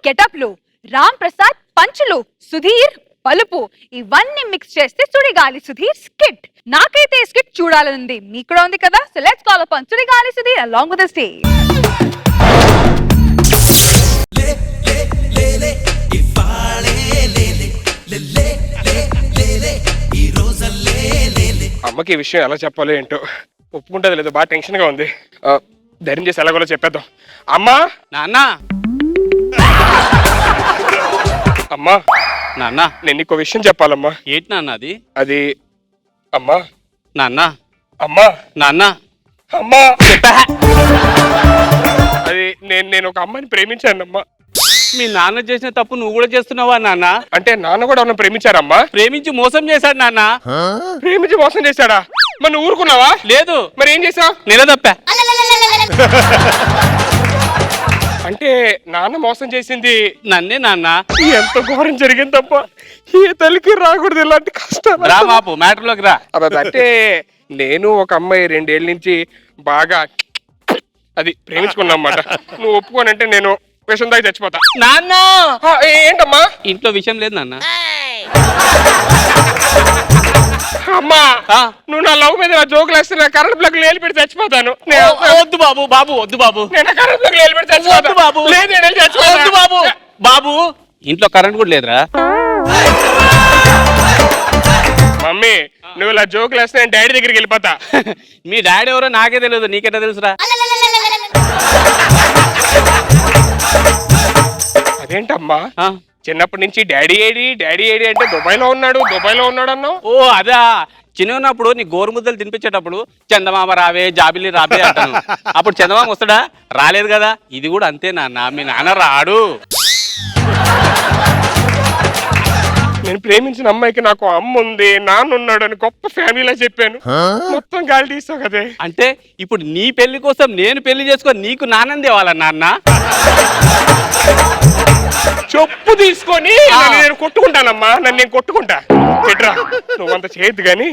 గెటప్లు, రామ్ ప్రసాద్ పంచులు, సుధీర్ పలుపు, ఇవన్నీ మిక్స్ చేస్తే సుడిగాలి సుధీర్ స్కిట్. నాకైతే ఈ స్కిట్ చూడాలనుంది, మీకు కూడా ఉంది కదా. So let's call upon Sudigali Sudheer along with the stage. అమ్మకి ఈ విషయం ఎలా చెప్పాలో ఏంటో, ఒప్పుకుంటుంది లేదో బాగా టెన్షన్ గా ఉంది. ధైర్యం చేసి ఎలాగోలో చెప్పేద్దాం. అమ్మా నాన్న అమ్మా నాన్న నేను నీకు విషయం చెప్పాలమ్మా. ఏంటి నాన్న అది? అది అమ్మా నాన్న అమ్మా నాన్న అమ్మా అది నేను ఒక అమ్మాయిని ప్రేమించానమ్మా. మీ నాన్న చేసిన తప్పు నువ్వు కూడా చేస్తున్నావా నాన్న? అంటే నాన్న కూడా అవును ప్రేమించారమ్మా. ప్రేమించి మోసం చేశాడు నాన్న. ప్రేమించి మోసం చేశాడా? మరి నువ్వు ఊరుకున్నావా? లేదు. మరి ఏం చేసావు? నిలదప్పా. అంటే నాన్న మోసం చేసింది నన్నే నాన్న. ఎంత ఘోరం జరిగిందమ్మా. ఏ తల్లికి రాకూడదు ఇలాంటి కష్టాలు. రా బాపు, మ్యాటర్లోకి రా. అంటే నేను ఒక అమ్మాయి 2 ఏళ్ళ నుంచి బాగా అది ప్రేమించుకున్నా అన్నమాట. నువ్వు ఒప్పుకోనంటే నేను విషం దాకా చచ్చిపోతా. నాన్న ఏంటమ్మా? ఇంట్లో విషయం లేదు నాన్న. అమ్మా నువ్వు నా లవ్ మీద నా జోకులు వేస్తే నా కరెంట్ ప్లగ్ లేలి పెట్టి చచ్చిపోతాను. వద్దు బాబు, బాబు వద్దు బాబు. నేను కరెంట్ ప్లగ్ లేలి పెట్టి చచ్చిపోతాను బాబు. లేదు నేను చచ్చిపోతాను. వద్దు బాబు. బాబు ఇంట్లో కరెంట్ కూడా లేదురా. మమ్మీ నువ్వు ఇలా జోకులు వేస్తే నేను డాడీ దగ్గరికి వెళ్ళిపోతా. మీ డాడీ ఎవరో నాకే తెలియదు, నీకెట్టా తెలుసురా? అదేంటమ్మా చిన్నప్పటి నుంచి డాడీ ఏడి అంటే దుబాయ్లో ఉన్నాడు అన్నావు. ఓ అదా, చిన్న ఉన్నప్పుడు నీ గోరుముద్దలు తినిపించేటప్పుడు చందమామ రావే జాబిలి రావే అంటాను. అప్పుడు చందమామ వస్తాడా? రాలేదు కదా. ఇది కూడా అంతే నాన్న, మీ నాన్న రాడు. నేను ప్రేమించిన అమ్మాయికి నాకు అమ్మ ఉంది నాన్న ఉన్నాడు అని గొప్ప ఫ్యామిలీలా చెప్పాను. మొత్తం గాలి తీసావు కదే. అంటే ఇప్పుడు నీ పెళ్లి కోసం నేను పెళ్లి చేసుకొని నీకు నాన్నం తేవాలా నాన్న? చెప్పు తీసుకొని నేను కొట్టుకుంటానమ్మా. నన్ను నేను కొట్టుకుంటా. ఎట్రా నువ్వు అంత చేయొద్దు గాని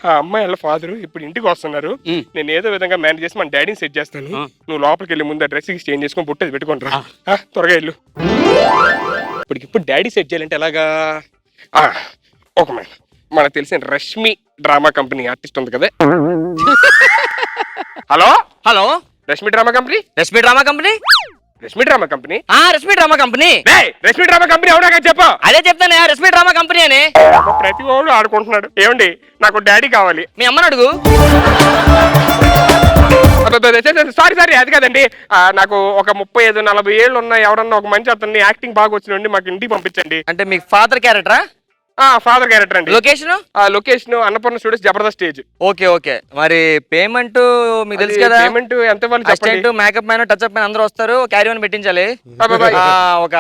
ఆ అమ్మాయి వాళ్ళ ఫాదరు ఇప్పుడు ఇంటికి వస్తున్నారు. నేను ఏదో విధంగా మేనేజ్ చేసి మన డాడీని సెట్ చేస్తాను. నువ్వు లోపలికి వెళ్ళి ముందు డ్రెస్ చేంజ్ చేసుకొని పుట్టేది పెట్టుకుంటా. త్వరగా వెళ్ళు. ఇప్పుడు డాడీ సెట్ చేయాలంటే ఎలాగా? ఒక మనకు తెలిసిన రష్మి డ్రామా కంపెనీ ఆర్టిస్ట్ ఉంది కదా. Hello hello, Rashmi drama company. Rashmi drama company. Rashmi drama company. Rashmi drama company. Rashmi drama company అవునా చెప్పు. అదే చెప్తానే, రష్మి డ్రామా కంపెనీ అని. ప్రతి వాడు ఆడుకుంటున్నాడు. ఏమండి నాకు డాడీ కావాలి. మీ అమ్మని అడుగు. సారీ అది కాదండి. నాకు ఒక 35-40 ఏళ్ళు ఉన్నాయి. ఎవరన్నా ఒక మంచి అతన్ని యాక్టింగ్ బాగా వచ్చినండి మాకు ఇంటికి పంపించండి. అంటే మీకు ఫాదర్ క్యారెక్టరా? ఫాదర్ క్యారెక్టర్ అండి. Location Annapurna Studios Jabardasth stage. Okay. మరి పేమెంట్ మీకు తెలుసు కదా. పేమెంట్ ఎంత ఇవ్వాలి? Assistant, makeup man, touch up man అందరూ వస్తారు. క్యారీ ఆన్ పెట్టించాలి. ఒక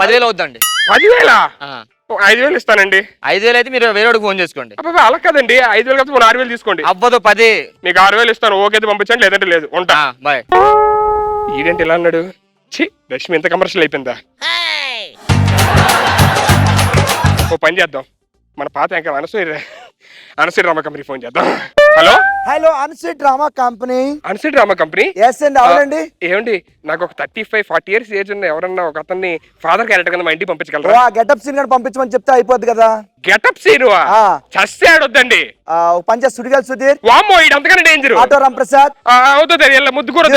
10,000 అవుతుందండి. 10,000? 5,000 ఇస్తానండి. 5,000 అయితే మీరు వేరే ఫోన్ చేసుకోండి. అలా కదండి, 5,000 కాదు 6,000 తీసుకోండి. అవ్వదు 10. మీకు 6,000 ఇస్తాను. ఓకే అయితే పంపించండి, లేదంటే లేదు. ఉంటా. బాయ్. ఈడేంటి ఇలా అన్నాడు? రష్మి ఎంత కమర్షియల్ అయిపోయిందా? ఓ పని చేద్దాం, మన పాత ఇంకా అనసూయ డ్రామా కంపెనీ ఫోన్ చేద్దాం. Hello Anasuya drama company. Anasuya drama company. Yes అండి, అవునండి. ఏమండి నాకు ఒక 35-40 ఇయర్స్ ఏజ్ ఉన్న ఎవరన్నా ఒక అతన్ని ఫాదర్ క్యారెక్టర్ కింద మా ఇంటికి పంపించగలరా? గెటప్ సీన్ గాని పంపించమని చెప్తే అయిపోద్ది కదా. గెటప్ సీన్ చస్తే ఆడొద్దండి. పంచ సుడిగాలి సుధీర్. వామ్మో ఇది అంతగానే డేంజర్. ఆటో రామ్ ప్రసాద్. అవుతుంది ముద్దు కూడా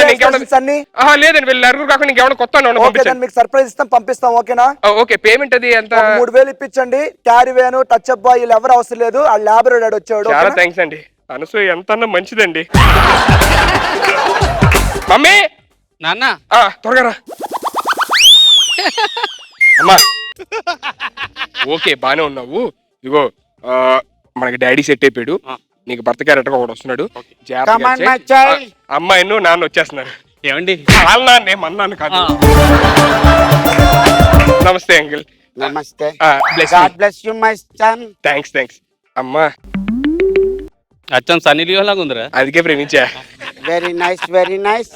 లేదండి. వీళ్ళు నలుగురు కాకుండా ఇంకెవరైనా కొత్త మీకు సర్ప్రైజ్ ఇస్తాం, పంపిస్తాం. ఓకేనా? ఓకే. పేమెంట్ అది ఎంత? 3,000 ఇప్పించండి. Carry van, touch up bye వీళ్ళు ఎవరు అవసరం లేదు. ఆ ల్యాబ్ డాడ్ వచ్చాడు. చాలా థ్యాంక్స్ అండి. అనసూయ ఎంత మంచిదండి. మమ్మీ నాన్న త్వరగా రా. అమ్మా ఓకే బానే ఉన్నావు. ఇగో మనకి డాడీ సెట్ అయిపోయాడు. నీకు భర్త క్యారెక్టర్ ఒకటి వస్తున్నాడు. అమ్మాయి నాన్న వచ్చేస్తున్నారు. ఏమండి నాన్న కాదు. నమస్తే అంకుల్. నమస్తే. థ్యాంక్స్. అమ్మా అచ్చం సన్నీ లియోన్ లాగా ఉందిరా. అందుకే ప్రేమించా. Very nice.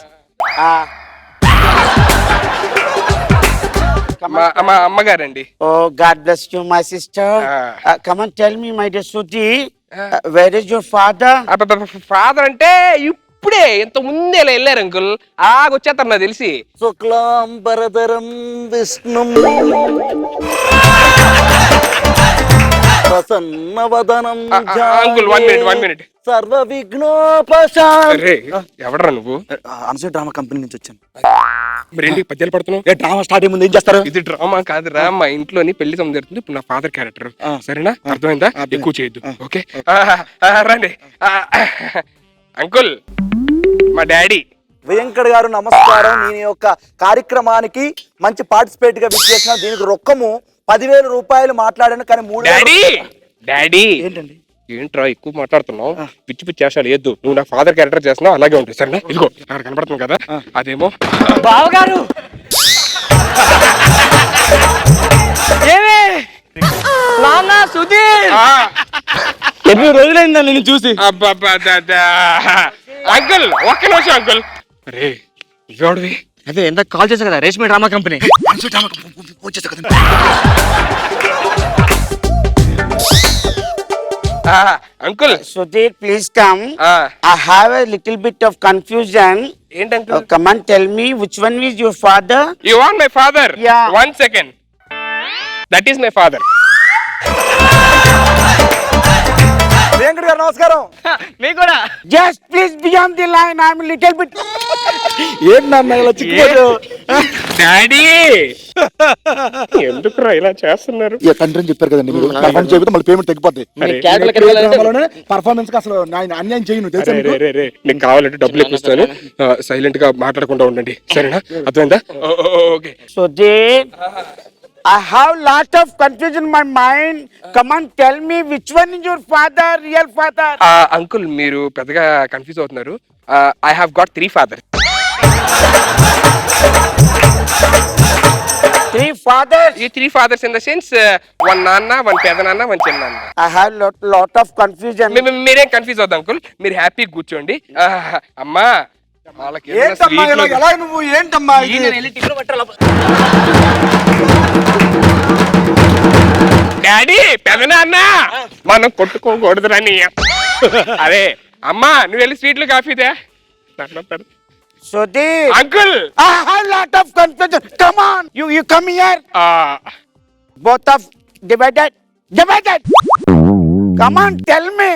మా అమ్మగారండి. Oh God bless you my sister. Come on tell me my dear Sudhi, where is your father? Father అంటే ఇప్పుడే ఇంత ముందే ఇలా వెళ్ళారు అంకుల్ వచ్చేస్తారు నాకు తెలిసి. శుక్లాంబరధరం విష్ణుం ప్రసన్నవదనం అంకుల్ 1 minute సర్వ విఘ్నోపశాంతి. అరే ఎవడరా నువ్వు? అనసూయ డ్రామా కంపెనీ నుంచి వచ్చాను. మరి ఏంటి పద్యాలు పడుతున్నావు? ఏ డ్రామా స్టార్ట్ అయ్యే ముందు ఏం చేస్తారు? ఇది డ్రామా కాదురా, మా ఇంట్లోని పెళ్లి సంబంధం జరుగుతుంది. ఇప్పుడు నా ఫాదర్ క్యారెక్టర్, సరేనా? అర్థమైందా? ఎక్కువ చేయొద్దు, ఓకే? రండి అంకుల్, మా డాడీ. వెంకట్ గారు నమస్కారం. నేను ఈ యొక్క కార్యక్రమానికి మంచి పార్టిసిపేట్ గా విచ్చేసిన. దీనికి రొక్కము 10,000 రూపాయలు మాట్లాడాను, కానీ 3,000. డాడీ ఏంటండి? ఏంట్రా ఎక్కువ మాట్లాడుతున్నావు? పిచ్చి పిచ్చి చేసాడు ఏద్దు. నువ్వు నా ఫాదర్ క్యారెక్టర్ చేస్తున్నావు, అలాగే ఉంటుంది సరేనా? ఇదిగో అక్కడ కనపడుతుంది కదా, అదేమో బావగారు. ఏమే నాన్న సుధీర్, ఎన్ని రోజులైందా నేను చూసి? అంకుల్ ఒక్క నిమిషం అంకుల్. అరే ఇవ్వడివి. అదే ఎంత కాల్ చేశా కదా, Reshmi drama company. Uncle Sudhir, please come. I have a little bit of confusion. ఏంటి uncle? Come on, tell me which one is your father? You want my father? Yeah. 1 second. That is my father. Venkat గారు నమస్కారం. మీకు కూడా. Just please be on the line. I'm a little bit. ఏంటన్నా ఇలా చిక్కుపోయారు? Daddy ఎందుకురా ఇలా చేస్తున్నారు? తండ్రి అని చెప్పారు కదండి మీరు. పర్ఫార్మెన్స్ చేయకపోతే మళ్ళీ పేమెంట్ తగ్గిపోద్ది. పర్ఫార్మెన్స్ కి అసలు నేను అన్యాయం చేయను తెలుసా మీకు? నీకు కావాలంటే డబ్బులు ఇప్పిస్తాను, సైలెంట్ గా మాట్లాడకుండా ఉండండి సరేనా? అర్థమైందా? Okay. Sudhir, I have lot of confusion in my mind. Come on, tell me which one is your father, real father? Uncle మీరు పెద్దగా కన్ఫ్యూజ్ అవుతున్నారు. I have got 3 fathers. 3 fathers? ఈ 3 fathers in the sense 1 నాన్న, 1 పెద్ద నాన్న, 1 చిన్న నాన్న. I have lot of confusion. మీరేం కన్ఫ్యూజ్ అవుతుంది అంకుల్, మీరు హ్యాపీ కూర్చోండి. అమ్మా వాళ్ళకి ఏంటమ్మా ఇలా ఎలా నువ్వు? ఏంటమ్మా ఇది? డాడీ పెద్ద నాన్న మనం కొట్టుకోకూడదురని. అరే అమ్మా నువ్వు వెళ్ళి స్వీట్లు కాఫీదే. Sudhir, uncle I have lot of confusion. Come on, you come here. Both of divided. Come on, tell me.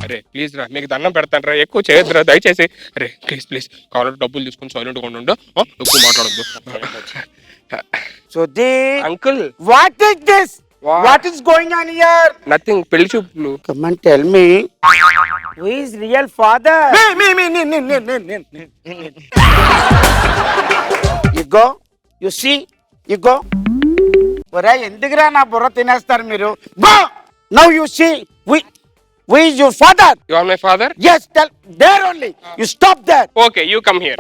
అరే ప్లీజ్ రా, మీకు దండం పెడతాను రా, ఎక్కువ చేయొద్దురా దయచేసి. అరే ప్లీజ్ కావాలంటే డబ్బులు తీసుకుని సైలెంట్ గా ఉండు, ఎక్కువ మాట్లాడద్దు. Sudhir, uncle what is this? What is going on here? Nothing, పెళ్లి చూపులు. Come on, tell me. Who is real father? You go. You see? You go. ఒరే ఎందుకురా నా బుర్ర తినేస్తారు మీరు? Go. Now you see. Who is your father? You are my father? Yes, tell. There only. You stop there. Okay, you come here.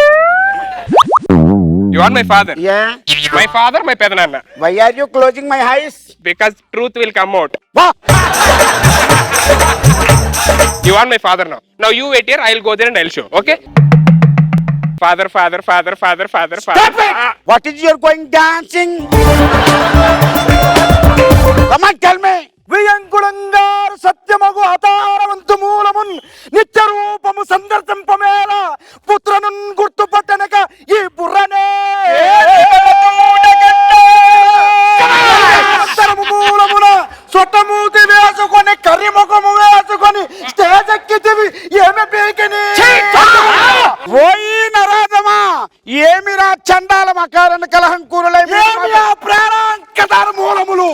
You are my father? Yeah. My father, my పెద్ద నాన్న. Why are you closing my eyes? Because truth will come out. Go. You are my father now. Now you wait here, I'll go there and I'll show. Okay? Father. Stop it. What is your going dancing? Come on, tell me. వియంకుడంగారు సత్యమగు హతారవంతు మూలమున్ నిత్య రూపము సందర్శింపమేళ పుత్రనున్ గుర్తుపట్టనక ఈ బుర్రనే మూలమున సొట్టమూతి వేసుకొని కర్రిముఖము వేసుకొని stage ఎక్కితివి ఏమి పీకిని ఓయి నరాధమా, ఏమిరా చండాల మకారణ కలహం కూరలై ప్రాణాంకతార మూలములు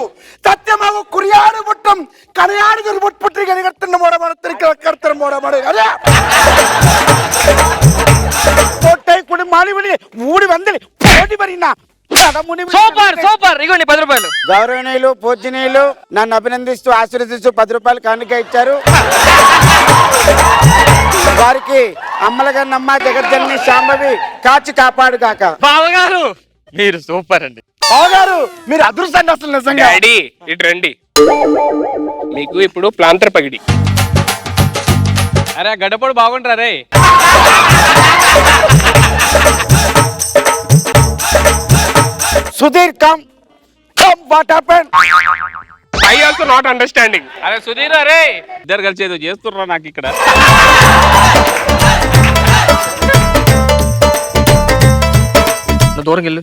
సత్యమగు కురియాడు పుట్టం కనయాడు దుర్బుట్పుట్రి కనిగట్టున్న మూడబడ తిరిగి మూడబడి అదే పొట్టై కుడి మాలివిడి మూడి వందలి పోటీ పరినా. సూపర్ ఇగోండి 10 రూపాయలు. గౌరవనీయులు పూజనీయులు నన్ను అభినందిస్తూ ఆశీర్వదిస్తూ 10 రూపాయలు కానుక ఇచ్చారు. వారికి అమ్మలగన్నమ్మ జగజ్జనని శాంభవి కాచి కాపాడు కాక. బావగారు మీరు సూపర్ అండి. బావగారు మీరు అదృష్టాన్ని అసలు నిజంగా. డాడీ ఇటు రండి, మీకు ఇప్పుడు ప్లాంతర్ పగిడి. అరే గడ్డపోడు బాగుంటారా రే? Sudheer come what happen? I also not understanding. అరే సుధీర్, అరే ఇద్దరు కలిసి ఏదో చేస్తుర్రా నాకు ఇక్కడ. నువ్వు దూరం వెళ్ళు.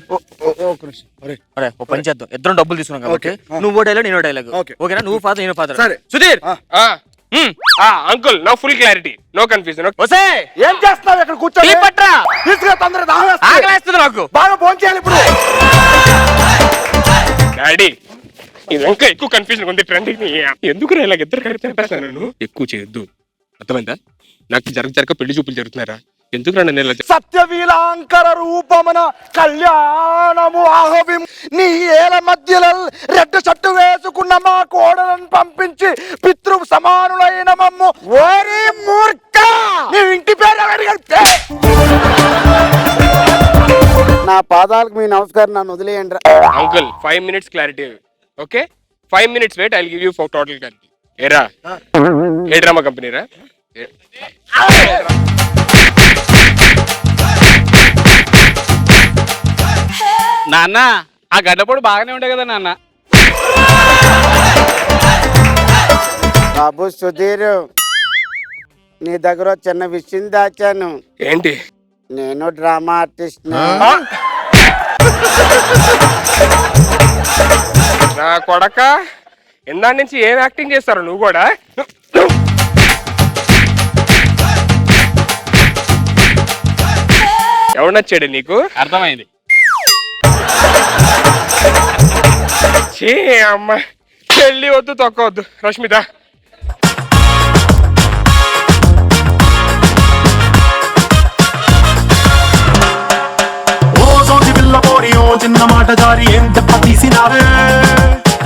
అరే ఓ పని చేద్దాం, ఇద్దరం డబ్బులు తీసుకున్నాం కాబట్టి నువ్వు డైలాగ్ నేను డైలాగ్. ఓకేనా? నువ్వు ఫాదర్ నేను ఫాదర్. సరే. Sudhir uncle no full clarity, no confusion. వసే ఏం చేస్తావు ఇక్కడ కూర్చొని? టీ పట్రా, తీసుకురా తొందరగా, దాహం వేస్తుంది. ఆకలేస్తుంది నాకు. బాగా ఫోన్ చేయాలి ఇప్పుడు. డాడీ ఇది ఇంకా ఎక్కువ కన్ఫ్యూజన్ ఉంది. ట్రెండింగ్ ఎందుకు ఇలాగ ఇద్దరు కలిపి నన్ను ఎక్కువ చేయొద్దు, అర్థమైందా? నాకు జరగ పెళ్లి చూపులు జరుగుతున్నారా? ఎందుకు నన్ను ఇలా సత్యవీలాంకర రూపమన కళ్యాణము ఆహవిం నీ ఏల మధ్యలో రెడ్ షర్టు వేసుకున్న మా కోడలను పంపించి పితృ సమానులైన మమ్ము ఓరి మూర్ఖ నీ ఇంటి పేరు అడిగితే నా పాదాలకు మీ నమస్కారం, నన్ను వదిలేయండి. Uncle 5 minutes clarity. Okay 5 minutes wait, I give you for total clarity. ఏరా ఏ డ్రామా కంపెనీ రా? నాన్న ఆ గడ్డపోడు బాగానే ఉండే కదా నాన్న. బాబు సుధీర్, నీ దగ్గర ఒక చిన్న విషయం దాచాను. ఏంటి? నేను డ్రామా ఆర్టిస్ట్. నా కొడక ఇందాడి నుంచి ఏం యాక్టింగ్ చేస్తారు నువ్వు కూడా? ఎవడు నచ్చాడు నీకు? అర్థమైంది. చే అమ్మ పెళ్ళి వద్దు, తొక్కవద్దు. రష్మిత చిన్న మాట జారి ఏం చెప్ప తీసినావే,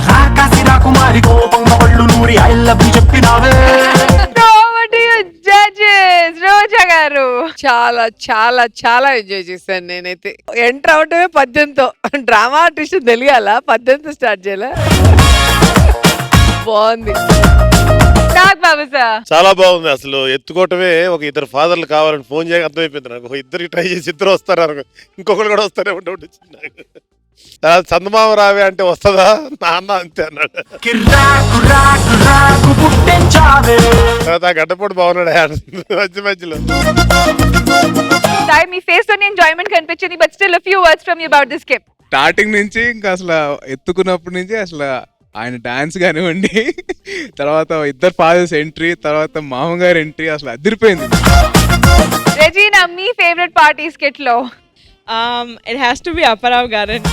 రాకాసి రాకుమారి కోపంగా పళ్ళు నూరి ఐ లవ్ యు చెప్పినావే. రోజా గారు చాలా చాలా చాలా ఎంజాయ్ చేశాను నేనైతే. ఎంటర్ అవటమే 18తో. డ్రామా ఆర్టిస్ట్ తెలియాల, 18తో స్టార్ట్ చేయాల. బాగుంది. బాబు సార్ చాలా బాగుంది. అసలు ఎత్తుకోవటమే ఒక ఇద్దరు ఫాదర్లు కావాలని ఫోన్ చేయక అర్థమైపోయింది నాకు. ఇద్దరికి ట్రై చేసి ఇద్దరు వస్తారు అనుకో, ఇంకొకరు కూడా వస్తారే డౌట్ వచ్చింది నాకు. చందమామ రావే అంటే వస్తుందా, నాన్న అంతే అన్నాడు. తర్వాత ఆ గడ్డపోటు బాగున్నాడు మధ్య మధ్యలో. మీ ఫేస్ లోని ఎంజాయ్మెంట్ కనిపించింది, but still a few words from you about this game. Starting నుంచి ఇంకా అసలు ఎత్తుకున్నప్పటి నుంచి అసలు ఆయన డాన్స్ కానివ్వండి, తర్వాత ఇద్దరు ఫాదర్స్ ఎంట్రీ, తర్వాత మామగారు ఎంట్రీ అసలు అదిరిపోయింది. రెజీనా, మీ ఫేవరెట్ పార్టీ స్కిట్ లో? It has to be Apparav Garan.